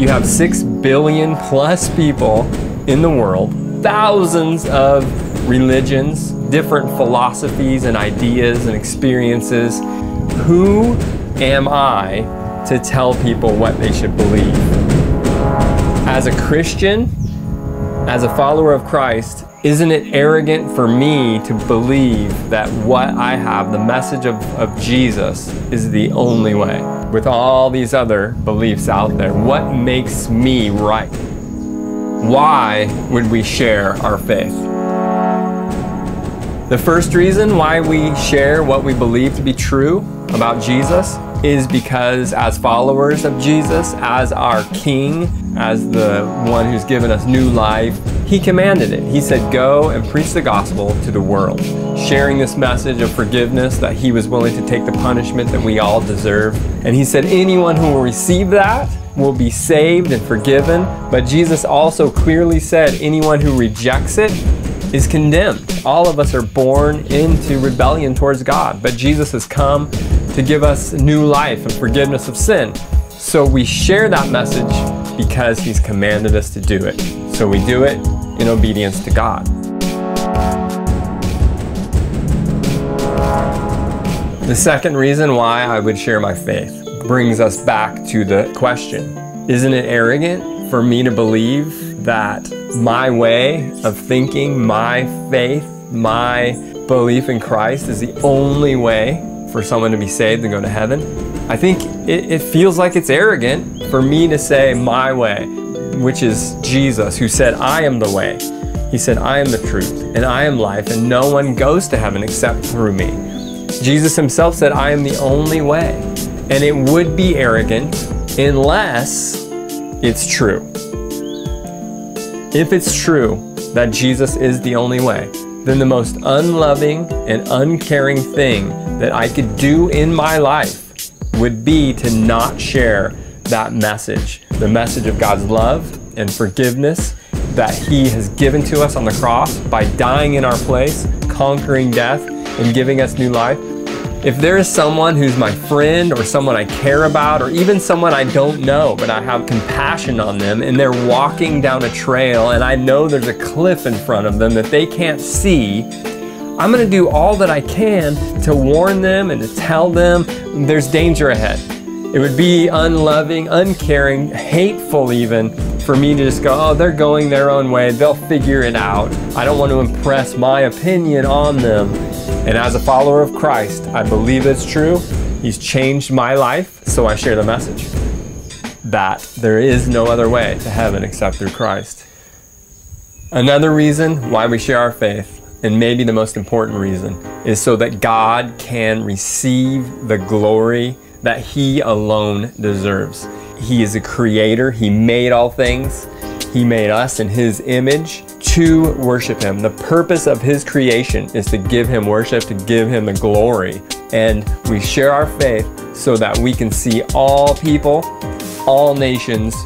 You have 6 billion plus people in the world, thousands of religions, different philosophies and ideas and experiences. Who am I to tell people what they should believe? As a Christian, as a follower of Christ, isn't it arrogant for me to believe that what I have, the message of Jesus, is the only way? With all these other beliefs out there, what makes me right? Why would we share our faith? The first reason why we share what we believe to be true about Jesus is because as followers of Jesus, as our King, as the one who's given us new life, He commanded it. He said, go and preach the gospel to the world, sharing this message of forgiveness, that He was willing to take the punishment that we all deserve. And He said anyone who will receive that will be saved and forgiven. But Jesus also clearly said anyone who rejects it is condemned. All of us are born into rebellion towards God, but Jesus has come to give us new life and forgiveness of sin. So we share that message because He's commanded us to do it. So we do it in obedience to God. The second reason why I would share my faith brings us back to the question, isn't it arrogant for me to believe that my way of thinking, my faith, my belief in Christ is the only way for someone to be saved and go to heaven? I think it feels like it's arrogant for me to say my way, which is Jesus, who said, I am the way. He said, I am the truth, and I am life, and no one goes to heaven except through me. Jesus Himself said, I am the only way. And it would be arrogant unless it's true. If it's true that Jesus is the only way, then the most unloving and uncaring thing that I could do in my life would be to not share that message, the message of God's love and forgiveness that He has given to us on the cross by dying in our place, conquering death, and giving us new life. If there is someone who's my friend or someone I care about or even someone I don't know, but I have compassion on them and they're walking down a trail and I know there's a cliff in front of them that they can't see, I'm going to do all that I can to warn them and to tell them there's danger ahead. It would be unloving, uncaring, hateful even for me to just go, oh, they're going their own way, they'll figure it out. I don't want to impress my opinion on them. And as a follower of Christ, I believe it's true. He's changed my life, so I share the message that there is no other way to heaven except through Christ. Another reason why we share our faith, and maybe the most important reason, is so that God can receive the glory that He alone deserves. He is a creator. He made all things. He made us in His image to worship Him. The purpose of His creation is to give Him worship, to give Him the glory. And we share our faith so that we can see all people, all nations,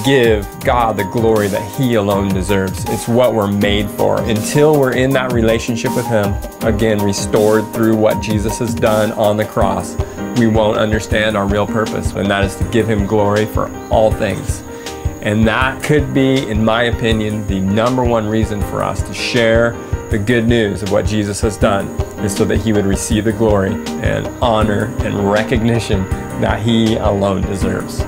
give God the glory that He alone deserves. It's what we're made for. Until we're in that relationship with Him, again, restored through what Jesus has done on the cross, we won't understand our real purpose, and that is to give Him glory for all things. And that could be, in my opinion, the #1 reason for us to share the good news of what Jesus has done, is so that He would receive the glory and honor and recognition that He alone deserves.